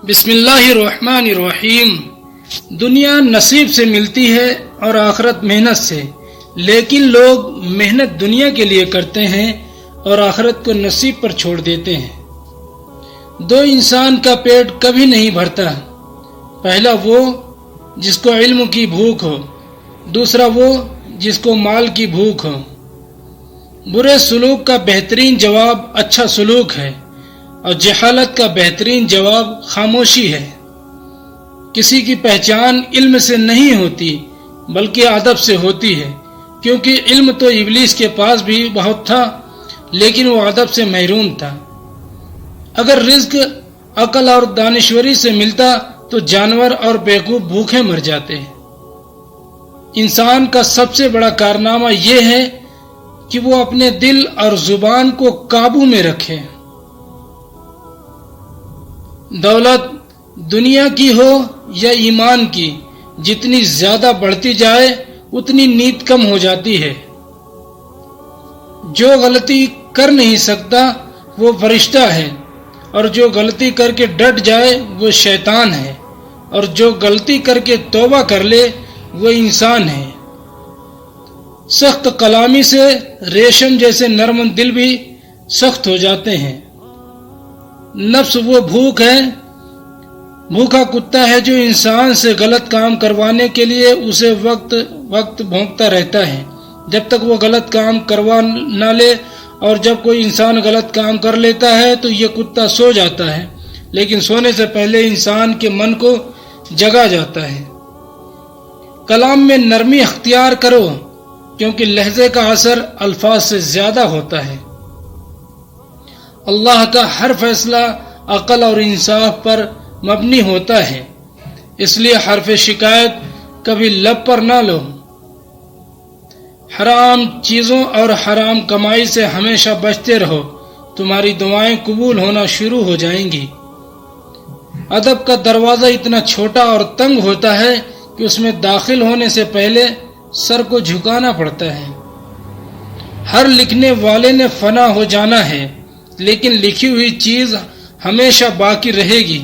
بسم اللہ الرحمن الرحیم۔ دنیا نصیب سے ملتی ہے اور آخرت محنت سے، لیکن لوگ محنت دنیا کے لیے کرتے ہیں اور آخرت کو نصیب پر چھوڑ دیتے ہیں۔ دو انسان کا پیٹ کبھی نہیں بھرتا، پہلا وہ جس کو علم کی بھوک ہو، دوسرا وہ جس کو مال کی بھوک ہو۔ برے سلوک کا بہترین جواب اچھا سلوک ہے اور جہالت کا بہترین جواب خاموشی ہے۔ کسی کی پہچان علم سے نہیں ہوتی بلکہ ادب سے ہوتی ہے، کیونکہ علم تو ابلیس کے پاس بھی بہت تھا لیکن وہ ادب سے محروم تھا۔ اگر رزق عقل اور دانشوری سے ملتا تو جانور اور بیوقوف بھوکے مر جاتے۔ انسان کا سب سے بڑا کارنامہ یہ ہے کہ وہ اپنے دل اور زبان کو قابو میں رکھے۔ دولت دنیا کی ہو یا ایمان کی، جتنی زیادہ بڑھتی جائے اتنی نیت کم ہو جاتی ہے۔ جو غلطی کر نہیں سکتا وہ فرشتہ ہے، اور جو غلطی کر کے ڈٹ جائے وہ شیطان ہے، اور جو غلطی کر کے توبہ کر لے وہ انسان ہے۔ سخت کلامی سے ریشم جیسے نرم دل بھی سخت ہو جاتے ہیں۔ نفس وہ بھوک ہے، بھوکا کتا ہے جو انسان سے غلط کام کروانے کے لیے اسے وقت بھونکتا رہتا ہے جب تک وہ غلط کام کروا نہ لے، اور جب کوئی انسان غلط کام کر لیتا ہے تو یہ کتا سو جاتا ہے، لیکن سونے سے پہلے انسان کے من کو جگا جاتا ہے۔ کلام میں نرمی اختیار کرو، کیونکہ لہجے کا اثر الفاظ سے زیادہ ہوتا ہے۔ اللہ کا ہر فیصلہ عقل اور انصاف پر مبنی ہوتا ہے، اس لیے حرف شکایت کبھی لب پر نہ لو۔ حرام چیزوں اور حرام کمائی سے ہمیشہ بچتے رہو، تمہاری دعائیں قبول ہونا شروع ہو جائیں گی۔ ادب کا دروازہ اتنا چھوٹا اور تنگ ہوتا ہے کہ اس میں داخل ہونے سے پہلے سر کو جھکانا پڑتا ہے۔ ہر لکھنے والے نے فنا ہو جانا ہے، لیکن لکھی ہوئی چیز ہمیشہ باقی رہے گی۔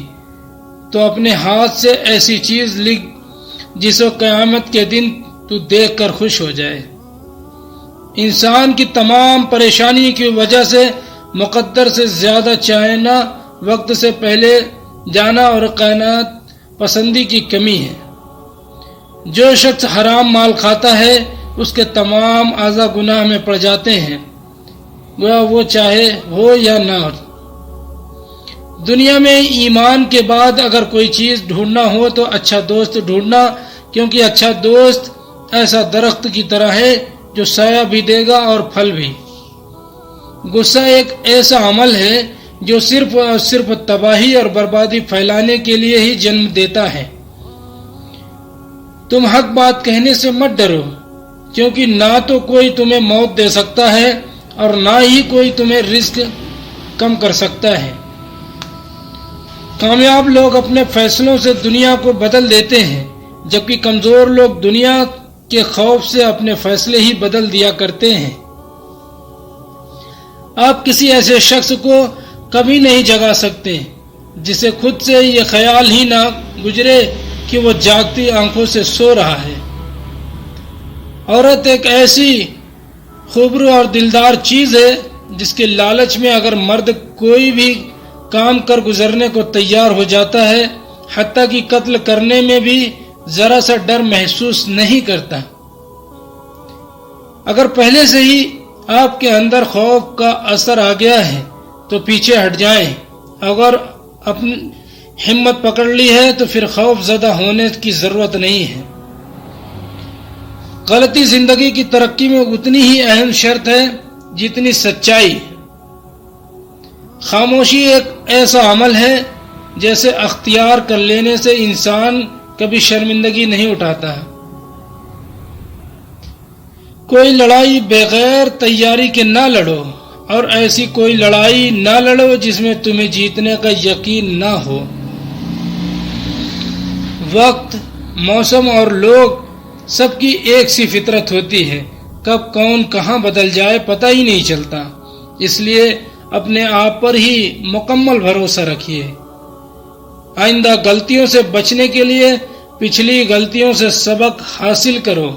تو اپنے ہاتھ سے ایسی چیز لکھ جسے قیامت کے دن تو دیکھ کر خوش ہو جائے۔ انسان کی تمام پریشانی کی وجہ سے مقدر سے زیادہ چاہنا، وقت سے پہلے جانا اور قناعت پسندی کی کمی ہے۔ جو شخص حرام مال کھاتا ہے اس کے تمام اعضاء گناہ میں پڑ جاتے ہیں، وہ چاہے ہو یا نہ ہو۔ دنیا میں ایمان کے بعد اگر کوئی چیز ڈھونڈنا ہو تو اچھا دوست ڈھونڈنا، کیونکہ اچھا دوست ایسا درخت کی طرح ہے جو سایہ بھی دے گا اور پھل بھی۔ غصہ ایک ایسا عمل ہے جو صرف اور صرف تباہی اور بربادی پھیلانے کے لیے ہی جنم دیتا ہے۔ تم حق بات کہنے سے مت ڈرو، کیونکہ نہ تو کوئی تمہیں موت دے سکتا ہے اور نہ ہی کوئی تمہیں رزق کم کر سکتا ہے۔ کامیاب لوگ اپنے فیصلوں سے دنیا کو بدل دیتے ہیں، جبکہ کمزور لوگ دنیا کے خوف سے اپنے فیصلے ہی بدل دیا کرتے ہیں۔ آپ کسی ایسے شخص کو کبھی نہیں جگا سکتے جسے خود سے یہ خیال ہی نہ گزرے کہ وہ جاگتی آنکھوں سے سو رہا ہے۔ عورت ایک ایسی خوبرو اور دلدار چیز ہے جس کے لالچ میں اگر مرد کوئی بھی کام کر گزرنے کو تیار ہو جاتا ہے، حتیٰ کہ قتل کرنے میں بھی ذرا سا ڈر محسوس نہیں کرتا۔ اگر پہلے سے ہی آپ کے اندر خوف کا اثر آ گیا ہے تو پیچھے ہٹ جائیں، اگر اپنی ہمت پکڑ لی ہے تو پھر خوف زدہ ہونے کی ضرورت نہیں ہے۔ غلطی زندگی کی ترقی میں اتنی ہی اہم شرط ہے جتنی سچائی۔ خاموشی ایک ایسا عمل ہے جیسے اختیار کر لینے سے انسان کبھی شرمندگی نہیں اٹھاتا۔ کوئی لڑائی بغیر تیاری کے نہ لڑو، اور ایسی کوئی لڑائی نہ لڑو جس میں تمہیں جیتنے کا یقین نہ ہو۔ وقت، موسم اور لوگ سب کی ایک سی فطرت ہوتی ہے، کب کون کہاں بدل جائے پتہ ہی نہیں چلتا، اس لیے اپنے آپ پر ہی مکمل بھروسہ رکھیے۔ آئندہ غلطیوں سے بچنے کے لیے پچھلی غلطیوں سے سبق حاصل کرو۔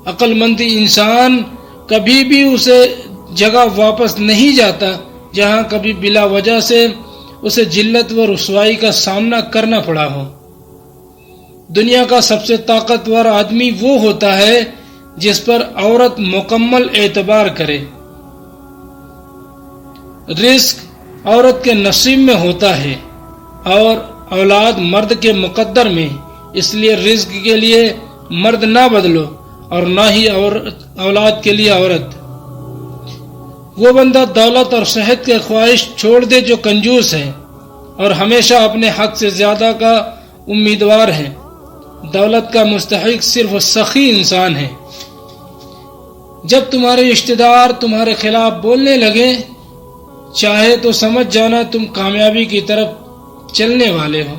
عقل مند انسان کبھی بھی اسے جگہ واپس نہیں جاتا جہاں کبھی بلا وجہ سے اسے ذلت و رسوائی کا سامنا کرنا پڑا ہو۔ دنیا کا سب سے طاقتور آدمی وہ ہوتا ہے جس پر عورت مکمل اعتبار کرے۔ رزق عورت کے نصیب میں ہوتا ہے اور اولاد مرد کے مقدر میں، اس لیے رزق کے لیے مرد نہ بدلو اور نہ ہی اولاد کے لیے عورت۔ وہ بندہ دولت اور صحت کے خواہش چھوڑ دے جو کنجوس ہے اور ہمیشہ اپنے حق سے زیادہ کا امیدوار ہے۔ دولت کا مستحق صرف سخی انسان ہے۔ جب تمہارے رشتہ دار تمہارے خلاف بولنے لگے، چاہے تو سمجھ جانا تم کامیابی کی طرف چلنے والے ہو۔